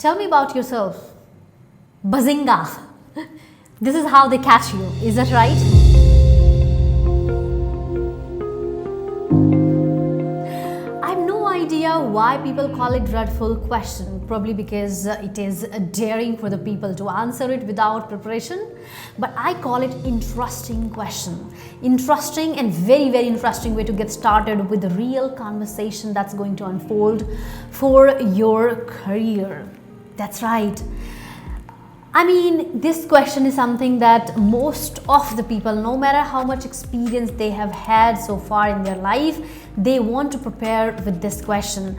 Tell me about yourself. Bazinga. This is how they catch you. Is that right? I have no idea why people call it dreadful question. Probably because it is daring for the people to answer it without preparation. But I call it interesting question. Interesting and very, very interesting way to get started with a real conversation that's going to unfold for your career. That's right. I mean, this question is something that most of the people, no matter how much experience they have had so far in their life, they want to prepare with this question.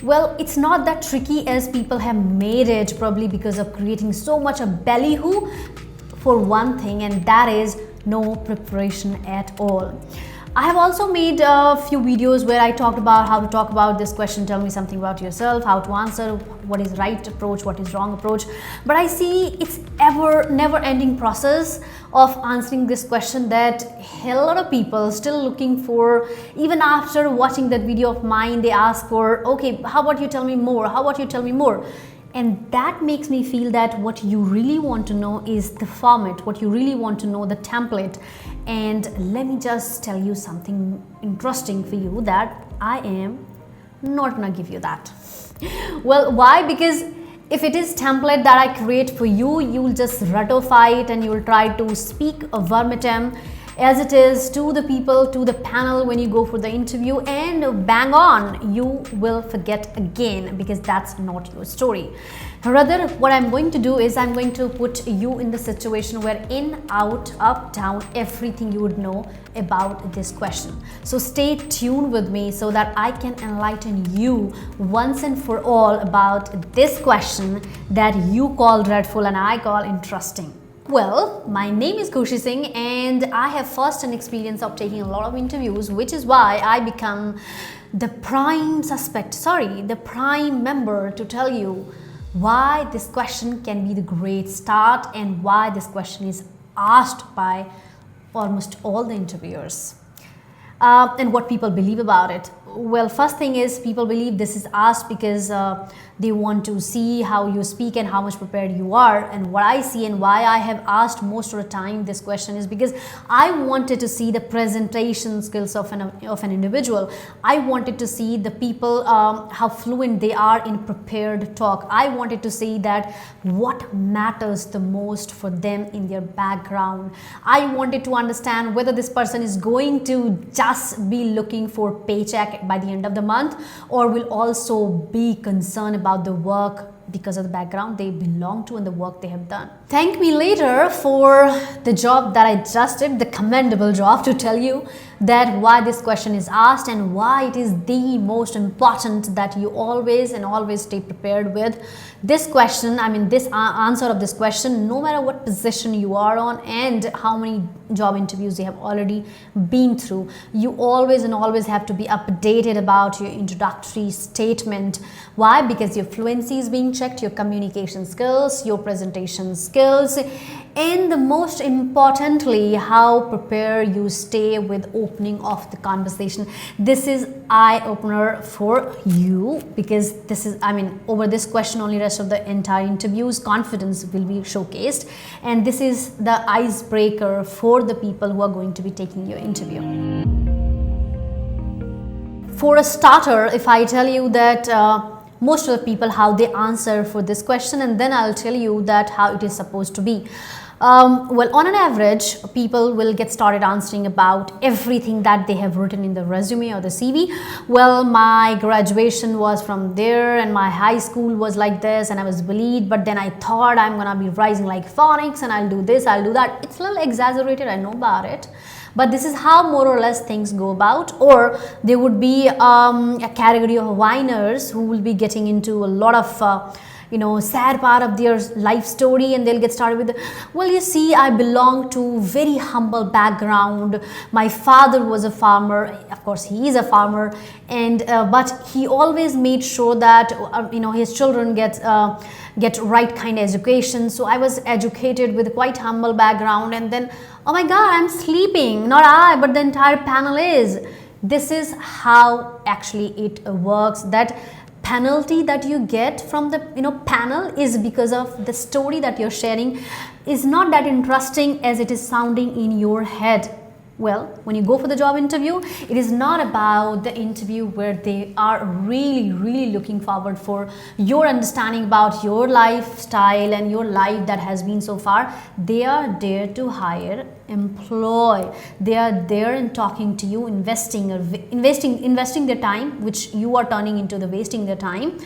Well, it's not that tricky as people have made it, probably because of creating so much a ballyhoo for one thing, and that is no preparation at all. I have also made a few videos where I talked about how to talk about this question, tell me something about yourself, how to answer, what is right approach, what is wrong approach. But I see it's never ending process of answering this question that a lot of people still looking for. Even after watching that video of mine, they ask for, okay, how about you tell me more? How about you tell me more? And that makes me feel that what you really want to know is the format, what you really want to know, the template. And let me just tell you something interesting for you, that I am not gonna give you that. Well, why? Because if it is template that I create for you, you'll just ratify it and you'll try to speak a verbatim as it is to the people, to the panel when you go for the interview, and bang on, you will forget again, because that's not your story. Rather, what I'm going to do is I'm going to put you in the situation where in, out, up, down, everything you would know about this question. So stay tuned with me so that I can enlighten you once and for all about this question that you call dreadful and I call interesting. Well, my name is Khushi Singh and I have first-hand experience of taking a lot of interviews, which is why I become the prime member to tell you why this question can be the great start and why this question is asked by almost all the interviewers. And what people believe about it. Well, first thing is people believe this is asked because they want to see how you speak and how much prepared you are. And what I see and why I have asked most of the time this question is because I wanted to see the presentation skills of an individual. I wanted to see the people, how fluent they are in prepared talk. I wanted to see that what matters the most for them in their background. I wanted to understand whether this person is going to just be looking for paycheck by the end of the month, or will also be concerned about the work because of the background they belong to and the work they have done. Thank me later for the job that I just did, the commendable job, to tell you that why this question is asked and why it is the most important that you always stay prepared with this question. I mean, this answer of this question, no matter what position you are on and how many job interviews you have already been through, you always have to be updated about your introductory statement. Why? Because your fluency is being checked, your communication skills, your presentation skills, and the most importantly, how prepared you stay with opening of the conversation. This is eye-opener for you, because this is, I mean, over this question only rest of the entire interviews confidence will be showcased, and this is the icebreaker for the people who are going to be taking your interview. For a starter, if I tell you that most of the people how they answer for this question, and then I'll tell you that how it is supposed to be. Well, on an average, people will get started answering about everything that they have written in the resume or the CV. Well, my graduation was from there and my high school was like this and I was bullied, but then I thought I'm gonna be rising like phoenix and I'll do this, I'll do that. It's a little exaggerated, I know about it. But this is how more or less things go about. Or there would be a category of whiners who will be getting into a lot of sad part of their life story, and they'll get started with, well, you see, I belong to very humble background. My father was a farmer. Of course, he is a farmer, and but he always made sure that his children get right kind of education. So I was educated with quite humble background, and then, oh my God, I'm sleeping. Not I, but the entire panel is. This is how actually it works. That penalty that you get from the panel is because of the story that you're sharing is not that interesting as it is sounding in your head. Well, when you go for the job interview, it is not about the interview where they are really looking forward for your understanding about your lifestyle and your life that has been so far. They are there to hire, employ. They are there in talking to you, investing their time, which you are turning into the wasting their time.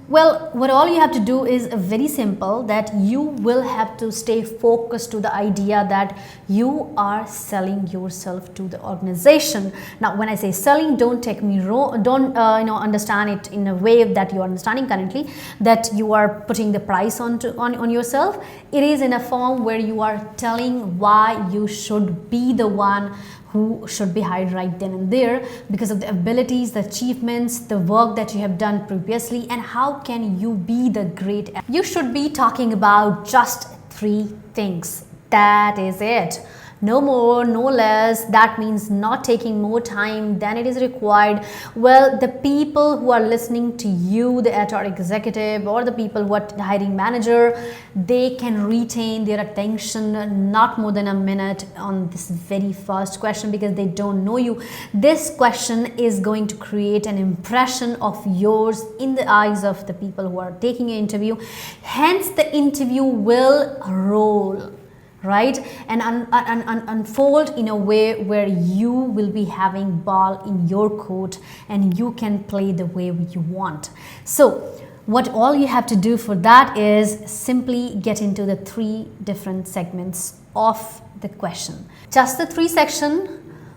Well, what all you have to do is very simple, that you will have to stay focused to the idea that you are selling yourself to the organization. Now, when I say selling, don't take me wrong, don't understand it in a way that you are understanding currently, that you are putting the price on yourself. It is in a form where you are telling why you should be the one who should be hired right then and there, because of the abilities, the achievements, the work that you have done previously, and how can you be the great. You should be talking about just 3 things. That is it. No more, no less. That means not taking more time than it is required. Well, the people who are listening to you, the HR executive or the people who are hiring manager, they can retain their attention not more than a minute on this very first question, because they don't know you. This question is going to create an impression of yours in the eyes of the people who are taking an interview. Hence, the interview will roll, right, and unfold in a way where you will be having ball in your court and you can play the way you want. So what all you have to do for that is simply get into the 3 different segments of the question. Just the 3 sections: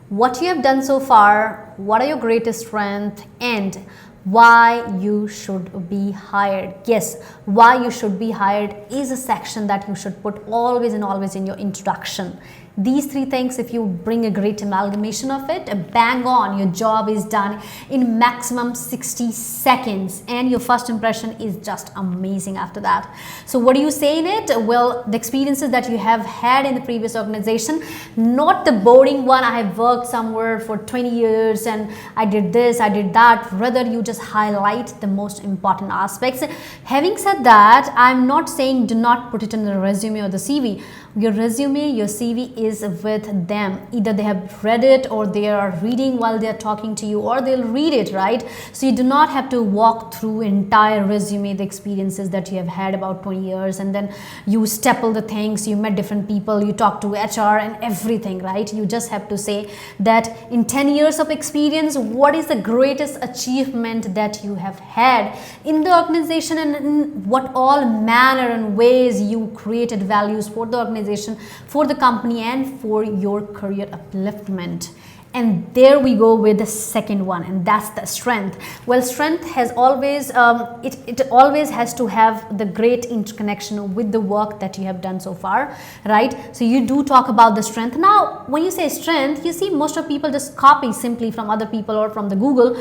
what you have done so far, what are your greatest strengths, and why you should be hired. Yes, why you should be hired is a section that you should put always and always in your introduction. These 3 things, if you bring a great amalgamation of it, bang on, your job is done in maximum 60 seconds and your first impression is just amazing after that. So what do you say in it? Well, the experiences that you have had in the previous organization, not the boring one, I have worked somewhere for 20 years and I did this, I did that. Rather, you just highlight the most important aspects. Having said that, I'm not saying do not put it in the resume or the CV. Your resume, your CV is with them. Either they have read it or they are reading while they are talking to you, or they'll read it, right? So you do not have to walk through entire resume, the experiences that you have had about 20 years, and then you staple the things, you met different people, you talk to HR and everything, right? You just have to say that in 10 years of experience, what is the greatest achievement that you have had in the organization, and in what all manner and ways you created values for the organization, for the company, and for your career upliftment. And there we go with the second one, and that's the strength. Well, strength has always it always has to have the great interconnection with the work that you have done so far, right? So you do talk about the strength. Now when you say strength, you see most of people just copy simply from other people or from the Google,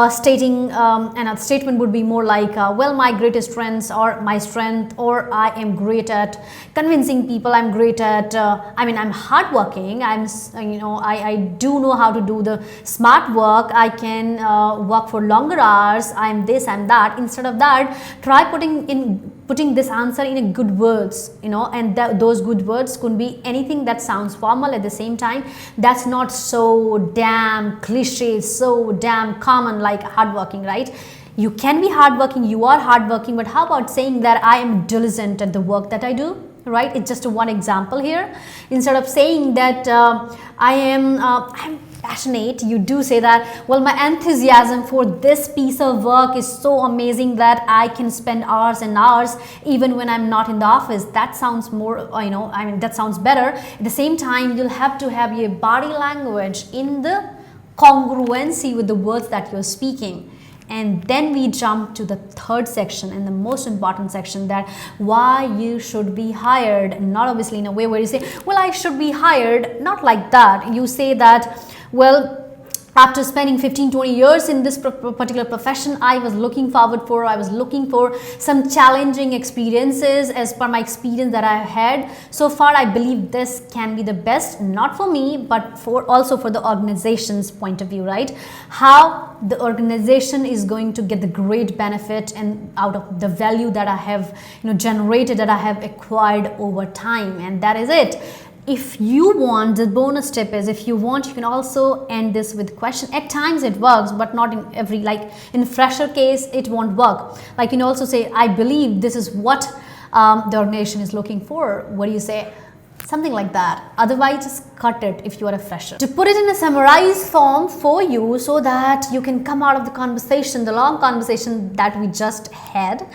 stating and a statement would be more like well, my greatest strengths, or my strength, or I am great at convincing people, I'm great at I'm hardworking, I do know how to do the smart work, I can work for longer hours, I'm this, I'm that. Instead of that, try putting this answer in a good words, and those good words could be anything that sounds formal at the same time, that's not so damn cliche, so damn common like hardworking, right? You can be hardworking, you are hardworking, but how about saying that I am diligent at the work that I do? Right? It's just one example here. Instead of saying that I'm passionate, you do say that, well, my enthusiasm for this piece of work is so amazing that I can spend hours and hours even when I'm not in the office. That sounds more, that sounds better. At the same time, you'll have to have your body language in the congruency with the words that you're speaking. And then we jump to the third section, and the most important section, that why you should be hired. Not obviously in a way where you say, well, I should be hired, not like that. You say that, well, After spending 15-20 years in this particular profession, I was looking for some challenging experiences as per my experience that I had so far. I believe this can be the best, not for me, but also for the organization's point of view, right? How the organization is going to get the great benefit and out of the value that I have generated, that I have acquired over time. And that is it. If you want, the bonus tip is, if you want, you can also end this with question. At times it works, but not in every, like in fresher case, it won't work. Like you can also say, I believe this is what the organization is looking for. What do you say? Something like that. Otherwise, just cut it if you are a fresher. To put it in a summarized form for you so that you can come out of the conversation, the long conversation that we just had.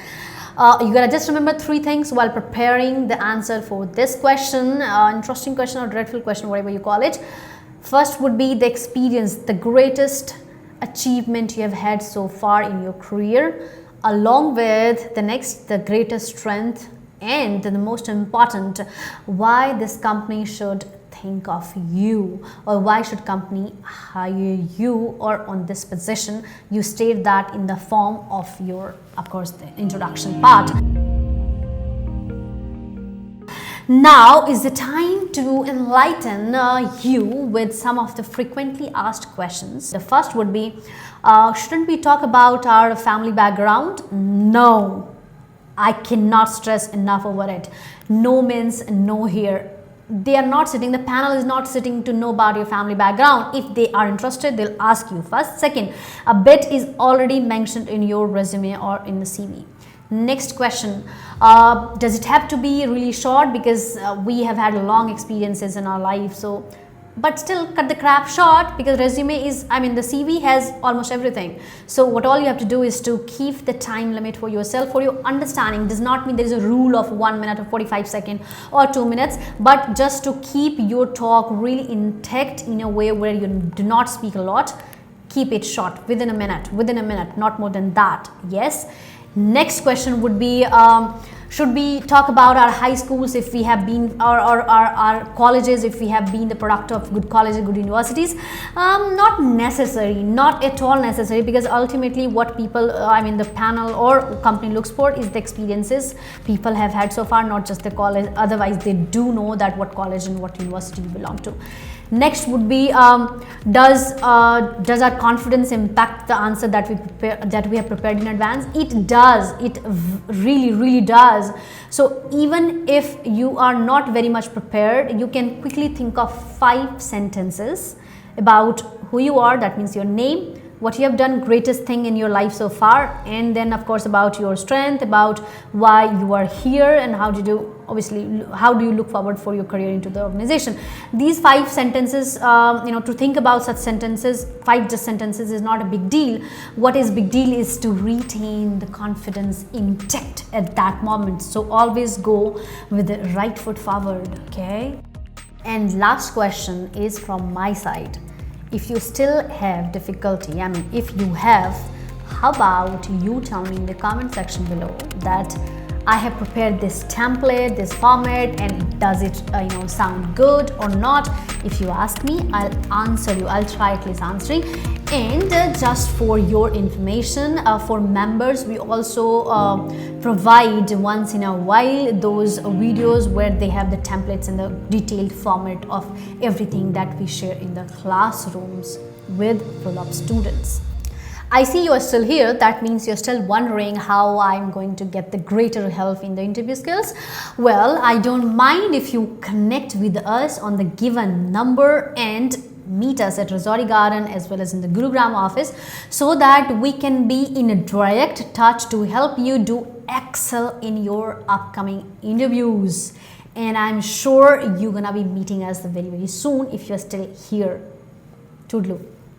You gotta just remember 3 things while preparing the answer for this question, interesting question or dreadful question, whatever you call it. First would be the experience, the greatest achievement you have had so far in your career, along with the greatest strength, and the most important, why this company should think of you, or why should company hire you, or on this position. You state that in the form of your, of course, the introduction part. Now is the time to enlighten you with some of the frequently asked questions. The first would be, shouldn't we talk about our family background? No, I cannot stress enough over it. No means no here. They are not sitting, the panel is not sitting to know about your family background. If they are interested, they'll ask you first. Second, a bit is already mentioned in your resume or in the CV. Next question, does it have to be really short? Because we have had long experiences in our life, so but still cut the crap short, because resume is, the CV has almost everything. So what all you have to do is to keep the time limit for yourself, for your understanding. Does not mean there is a rule of 1 minute or 45 seconds or 2 minutes, but just to keep your talk really intact in a way where you do not speak a lot. Keep it short, within a minute, not more than that. Yes. Next question would be, should we talk about our high schools if we have been, or our colleges if we have been the product of good colleges, good universities? Not necessary, not at all necessary, because ultimately what people, the panel or company looks for is the experiences people have had so far, not just the college. Otherwise, they do know that what college and what university you belong to. Next would be, does our confidence impact the answer that we have prepared in advance? It does. It really does. So even if you are not very much prepared, you can quickly think of 5 sentences about who you are. That means your name, what you have done, greatest thing in your life so far, and then of course about your strength, about why you are here, and how do you look forward for your career into the organization. These 5 sentences, to think about such sentences, 5 just sentences is not a big deal. What is big deal is to retain the confidence intact at that moment. So always go with the right foot forward, okay? And last question is from my side. If you still have difficulty, if you have, how about you tell me in the comment section below that I have prepared this template, this format, and does it sound good or not? If you ask me, I'll answer you. I'll try at least answering. And just for your information, for members, we also provide once in a while those videos where they have the templates and the detailed format of everything that we share in the classrooms with full-up students. I see you are still here. That means you're still wondering how I'm going to get the greater help in the interview skills. Well, I don't mind if you connect with us on the given number and meet us at Rajouri Garden as well as in the Gurugram office, so that we can be in a direct touch to help you do excel in your upcoming interviews. And I'm sure you're gonna be meeting us very soon if you're still here. Toodaloo.